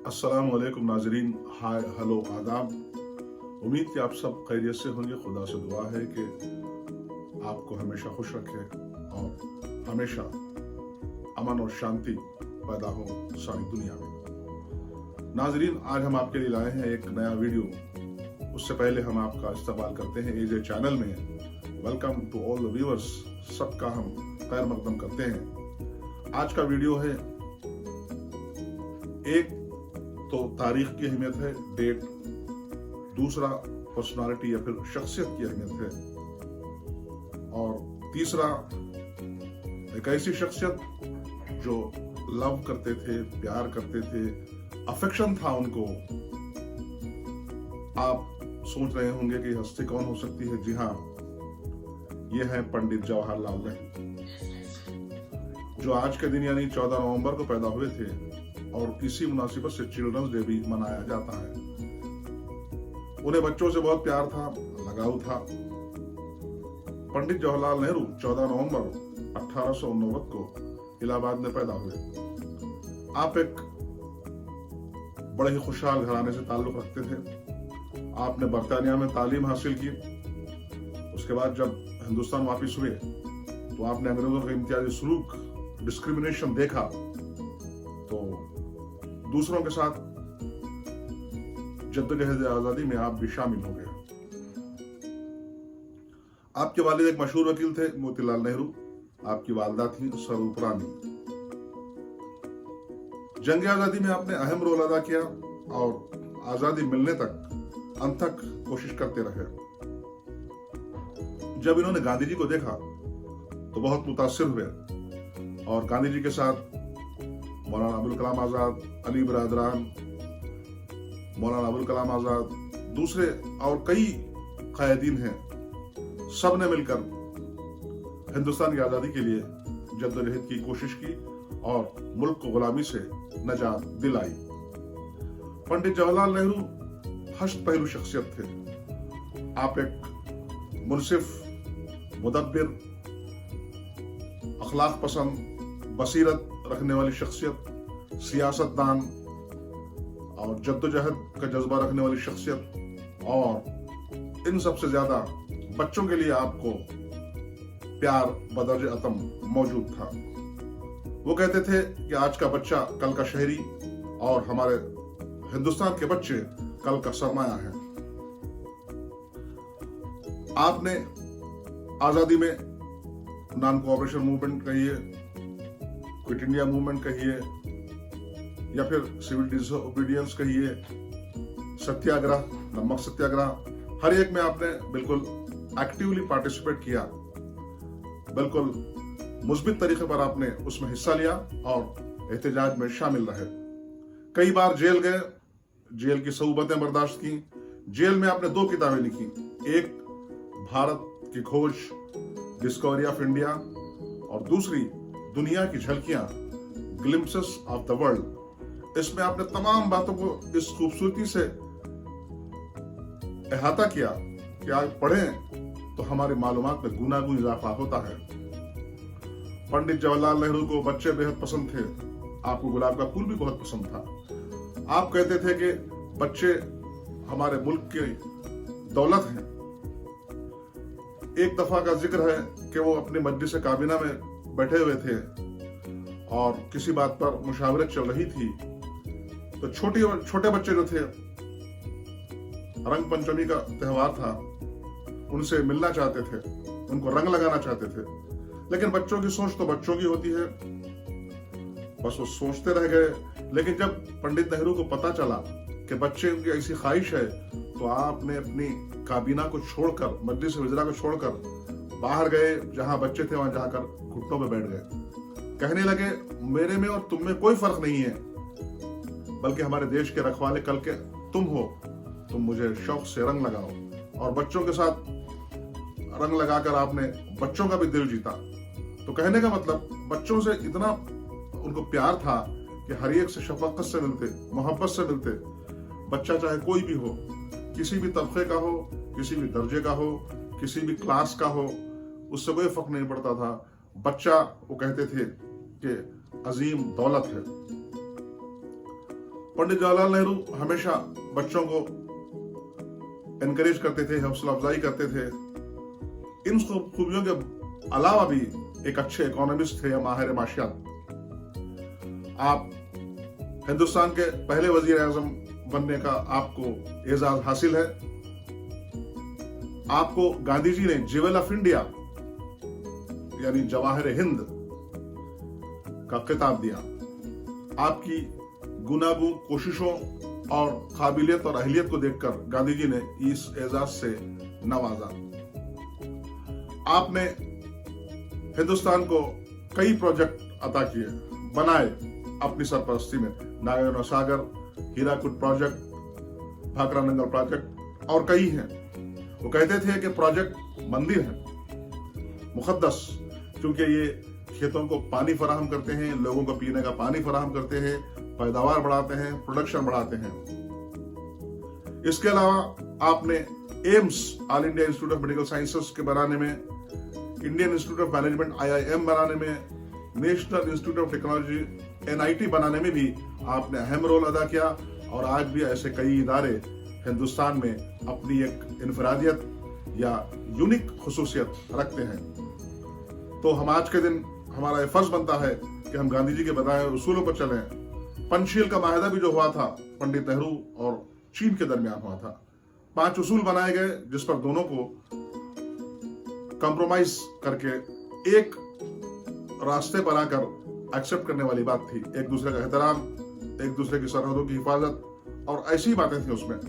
अस्सलाम वालेकुम नाजरीन, हाय हेलो आदाब। उम्मीद कि आप सब खैरियत से होंगे। खुदा से दुआ है कि आपको हमेशा खुश रखे और हमेशा अमन और शांति पैदा हो सारी दुनिया में। नाजरीन, आज हम आपके लिए लाए हैं एक नया वीडियो। उससे पहले हम आपका इस्तेमाल करते हैं एजे चैनल में। Welcome to all the viewers, सबका हम खैर मकदम करते हैं। आज का वीडियो है, एक तो तारीख की अहमियत है, डेट। दूसरा पर्सनालिटी या फिर शख्सियत की अहमियत है। और तीसरा एक ऐसी शख्सियत जो लव करते थे, प्यार करते थे, अफेक्शन था उनको। आप सोच रहे होंगे कि हस्ती कौन हो सकती है। जी हाँ, ये है पंडित जवाहरलाल नेहरू, जो आज के दिन यानी 14 नवंबर को पैदा हुए थे और इसी मुनासिबत से चिल्ड्रंस डे भी मनाया जाता है। उन्हें बच्चों से बहुत प्यार था, लगाव था। पंडित जवाहरलाल नेहरू 14 नवंबर 1889 को इलाहाबाद में पैदा हुए। आप एक बड़े ही खुशहाल घराने से ताल्लुक रखते थे। आपने बरतानिया में तालीम हासिल की। उसके बाद जब हिंदुस्तान वापस हुए तो आपने अंग्रेजों का इम्तियाजी सलूक, डिस्क्रिमिनेशन देखा, तो दूसरों के साथ जद्दोजहद आजादी में आप भी शामिल हो गए। आपके वालिद एक मशहूर वकील थे, मोतीलाल नेहरू। आपकी वालदा थी स्वरूप रानी। जंग आजादी में आपने अहम रोल अदा किया और आजादी मिलने तक अनथक कोशिश करते रहे। जब इन्होंने गांधी जी को देखा तो बहुत मुतासिर हुए और गांधी जी के साथ मौलाना अबुल कलाम आजाद, अली बरादरान, मौलाना अबुल कलाम आजाद, दूसरे और कई कायदीन हैं, सब ने मिलकर हिंदुस्तान की आजादी के लिए जद्दोजहद की कोशिश की और मुल्क को गुलामी से नजात दिलाई। पंडित जवाहरलाल नेहरू हश्त पहलू शख्सियत थे। आप एक मुनसिफ, मुदब्बिर, अखलाक पसंद, बसीरत रखने वाली शख्सियत, सियासतदान और जद्दोजहद का जज्बा रखने वाली शख्सियत, और इन सबसे ज्यादा बच्चों के लिए आपको प्यार बदर्ज अतम मौजूद था। वो कहते थे कि आज का बच्चा कल का शहरी और हमारे हिंदुस्तान के बच्चे कल का सरमाया है। आपने आजादी में नॉन कोऑपरेशन मूवमेंट कहिए, क्विट इंडिया मूवमेंट कहिए, या फिर सिविल डिसोबीडियंस कहिए, सत्याग्रह, नमक सत्याग्रह, हर एक में आपने बिल्कुल एक्टिवली पार्टिसिपेट किया। बिल्कुल मुस्बित तरीके पर आपने उसमें हिस्सा लिया और एहतजाज में शामिल रहे। कई बार जेल गए, जेल की सऊबतें बर्दाश्त की। जेल में आपने 2 किताबें लिखी। एक भारत की खोज, डिस्कवरी ऑफ इंडिया, और दूसरी दुनिया की झलकियां, ग्लिम्पसेस ऑफ द वर्ल्ड। इसमें आपने तमाम बातों को इस खूबसूरती से अहाता किया कि आज पढ़ें तो हमारी मालूमात में गुनागुन इजाफा होता है। पंडित जवाहरलाल नेहरू को बच्चे बेहद पसंद थे। आपको गुलाब का फूल भी बहुत पसंद था। आप कहते थे कि बच्चे हमारे मुल्क की दौलत हैं। एक दफा का जिक्र है कि वो अपनी मजलिस काबीना में बैठे हुए थे और किसी बात पर मुशावरत चल रही थी, तो छोटे बच्चे जो थे, रंग पंचमी का त्योहार था, उनसे मिलना चाहते थे, उनको रंग लगाना चाहते थे। लेकिन बच्चों की सोच तो बच्चों की होती है, बस वो सोचते रह गए। लेकिन जब पंडित नेहरू को पता चला कि बच्चे उनकी ऐसी ख्वाहिश है, तो आपने अपनी काबीना को छोड़कर, मजलिस वज़ीरा को छोड़कर बाहर गए। जहां बच्चे थे वहां जाकर घुटनों पे बैठ गए। कहने लगे, मेरे में और तुम में कोई फर्क नहीं है, बल्कि हमारे देश के रखवाले कल के तुम हो। तुम मुझे शौक से रंग लगाओ। और बच्चों के साथ रंग लगाकर आपने बच्चों का भी दिल जीता। तो कहने का मतलब, बच्चों से इतना उनको प्यार था कि हर एक से शफकत से मिलते, मोहब्बत से मिलते। बच्चा चाहे कोई भी हो, किसी भी तबके का हो, किसी भी दर्जे का हो, किसी भी क्लास का हो, उससे कोई फर्क नहीं पड़ता था। बच्चा, वो कहते थे कि अजीम दौलत है। पंडित जवाहरलाल नेहरू हमेशा बच्चों को एनकरेज करते थे, हौसला अफजाई करते थे। इन खूबियों के अलावा भी एक अच्छे इकोनॉमिस्ट थे या माहिर माशियात। आप हिंदुस्तान के पहले वजीर आजम बनने का आपको एजाज हासिल है। आपको गांधी जी ने ज्वेल ऑफ इंडिया यानी जवाहर हिंद का खिताब दिया। आपकी गुनागू कोशिशों और काबिलियत और अहलियत को देखकर गांधी जी ने इस एजाज से नवाजा। आपने हिंदुस्तान को कई प्रोजेक्ट अता किए, बनाए अपनी सरपरस्ती में। नागार्जुन सागर, हीराकुद प्रोजेक्ट, भाखरा नंगल प्रोजेक्ट और कई हैं। वो कहते थे कि प्रोजेक्ट मंदिर है मुकद्दस, क्योंकि ये खेतों को पानी फराहम करते हैं, लोगों को पीने का पानी फराहम करते हैं, पैदावार बढ़ाते हैं, प्रोडक्शन बढ़ाते हैं। इसके अलावा आपने AIIMS, all India institute of medical sciences के बनाने में, Indian institute of management IIM बनाने में, national institute of technology NIT बनाने में भी आपने अहम रोल अदा किया। और आज भी ऐसे कई इदारे हिंदुस्तान में अपनी एक इनफरादियत या यूनिक खुसूसियत रखते हैं। तो हम आज के दिन हमारा ये फर्ज बनता है कि हम गांधी जी के बताए हुए उसूलों पर चलें। पंचशील का माहिदा भी जो हुआ था पंडित नेहरू और चीन के दरमियान हुआ था। 5 उसूल बनाए गए जिस पर दोनों को कंप्रोमाइज करके एक रास्ते पर आकर एक्सेप्ट करने वाली बात थी। एक दूसरे का एहतराम, एक दूसरे की सरहदों की हिफाजत और ऐसी बातें थी उसमें।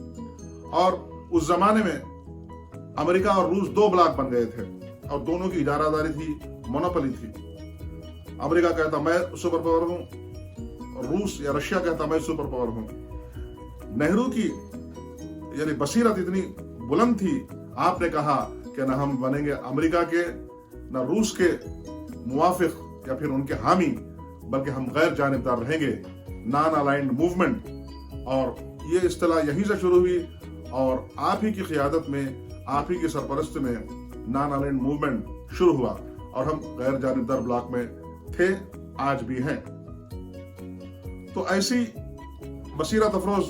और उस जमाने में अमेरिका और रूस 2 ब्लॉक बन गए थे और दोनों की इजारादारी थी, मोनोपोली थी। अमेरिका कहता मैं सुपर पावर हूं, रूस या रशिया कहता मैं सुपर पावर हूं। नेहरू की यानी बसीरत इतनी बुलंद थी, आपने कहा कि ना हम बनेंगे अमेरिका के, ना रूस के मुवाफिक या फिर उनके हामी, बल्कि हम गैर जानिबदार रहेंगे, नॉन अलाइंड मूवमेंट। और ये इस्तिलाह यहीं से शुरू हुई और आप ही की क़ियादत में, आप ही की सरपरस्ती में नॉन अलाइंड मूवमेंट शुरू हुआ और हम गैर जानिबदार ब्लॉक में थे, आज भी हैं। तो ऐसी बसीरत अफरोज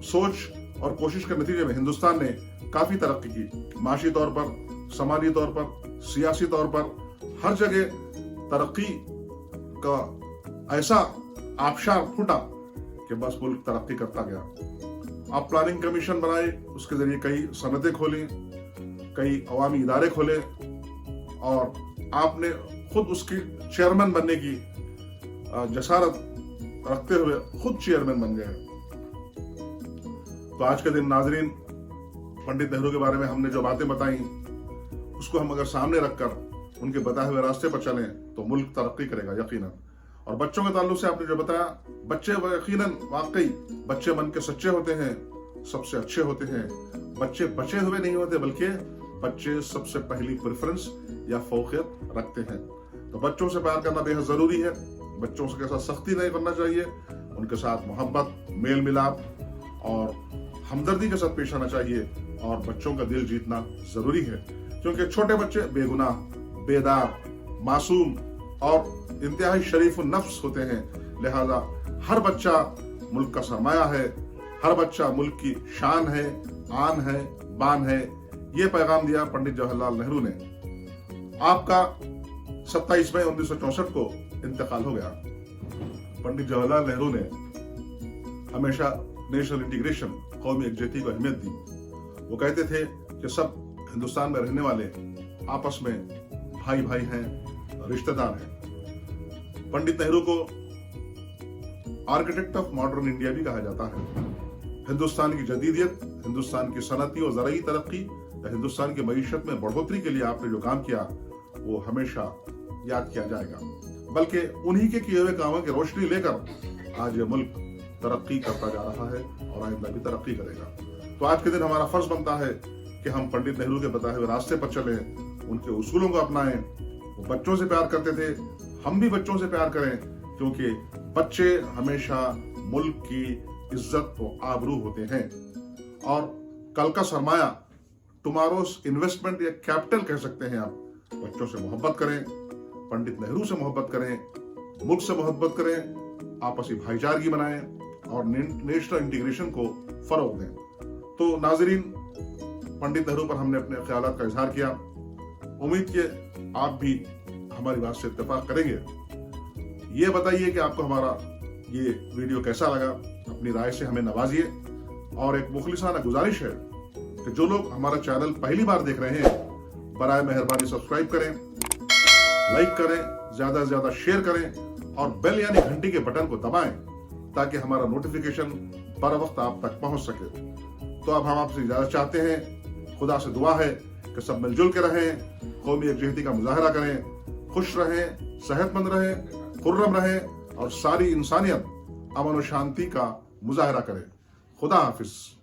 सोच और कोशिश के नतीजे में हिंदुस्तान ने काफी तरक्की की। माशी तौर पर, समाजी तौर पर, सियासी तौर पर, हर जगह तरक्की का ऐसा आबशार फूटा कि बस मुल्क तरक्की करता गया। आप प्लानिंग कमीशन बनाए, उसके जरिए कई सनतें खोली, कई अवामी इदारे खोले और आपने खुद उसकी चेयरमैन बनने की जसारत रखते हुए खुद चेयरमैन बन गए। तो आज के दिन नाजरीन, पंडित नेहरू के बारे में हमने जो बातें बताई उसको हम अगर सामने रखकर उनके बताए हुए रास्ते पर चलें तो मुल्क तरक्की करेगा यकीनन। और बच्चों के ताल्लुक से आपने जो बताया, बच्चे यकीनन वाकई बच्चे बन के सच्चे होते हैं, सबसे अच्छे होते हैं। बच्चे बचे हुए नहीं होते, बल्कि बच्चे सबसे पहली प्रेफरेंस या फौकियत रखते हैं। तो बच्चों से प्यार करना बेहद जरूरी है। बच्चों के साथ सख्ती नहीं करना चाहिए, उनके साथ मोहब्बत, मेल मिलाप और हमदर्दी के साथ पेश आना चाहिए। और बच्चों का दिल जीतना जरूरी है, क्योंकि छोटे बच्चे बेगुनाह, बेदार, मासूम और इंतहाई शरीफ नफ्स होते हैं। लिहाजा हर बच्चा मुल्क का सरमाया है, हर बच्चा मुल्क की शान है, आन है, बान है। ये पैगाम दिया पंडित जवाहरलाल नेहरू ने। आपका 27 मई 1964 को इंतकाल हो गया। पंडित जवाहरलाल नेहरू ने हमेशा नेशनल इंटीग्रेशन, कौमी एकजुटती को अहमियत दी। वो कहते थे कि सब हिंदुस्तान में रहने वाले आपस में भाई भाई हैं, रिश्तेदार हैं। पंडित नेहरू को आर्किटेक्ट ऑफ मॉडर्न इंडिया भी कहा जाता है। हिंदुस्तान की जदीदियत, हिंदुस्तान की सनती और ज़राई तरक्की या हिंदुस्तान की मईशत में बढ़ोतरी के लिए आपने जो काम किया वो हमेशा याद किया जाएगा। बल्कि उन्हीं के किए हुए कामों की रोशनी लेकर आज ये मुल्क तरक्की करता जा रहा है और आइंदा भी तरक्की करेगा। तो आज के दिन हमारा फर्ज बनता है कि हम पंडित नेहरू के बताए हुए रास्ते पर चलें, उनके उसूलों को अपनाएं। वो बच्चों से प्यार करते थे, हम भी बच्चों से प्यार करें, क्योंकि बच्चे हमेशा मुल्क की इज्जत व आबरू होते हैं और कल का सरमाया, टुमारोस इन्वेस्टमेंट या कैपिटल कह सकते हैं आप। बच्चों से मोहब्बत करें, पंडित नेहरू से मोहब्बत करें, मुल्क से मोहब्बत करें, आपसी भाईचारगी बनाएं, और नेशनल इंटीग्रेशन को फरोग दें। तो नाजरीन, पंडित नेहरू पर हमने अपने ख्यालात का इजहार किया। उम्मीद कि आप भी हमारी बात से इत्तेफाक करेंगे। ये बताइए कि आपको हमारा ये वीडियो कैसा लगा, अपनी राय से हमें नवाजिए। और एक मुखलिसाना गुजारिश है कि जो लोग हमारा चैनल पहली बार देख रहे हैं, बराए मेहरबानी सब्सक्राइब करें, लाइक करें, ज्यादा से ज्यादा शेयर करें और बेल यानी घंटी के बटन को दबाएं ताकि हमारा नोटिफिकेशन बर वक्त आप तक पहुंच सके। तो अब हम आपसे इजाजत चाहते हैं। खुदा से दुआ है कि सब मिलजुल के रहें, कौमी यकजहती का मुजाहरा करें, खुश रहें, सेहतमंद रहें, खुर्रम रहें और सारी इंसानियत अमन और शांति का मुजाहरा करे। खुदा हाफिज।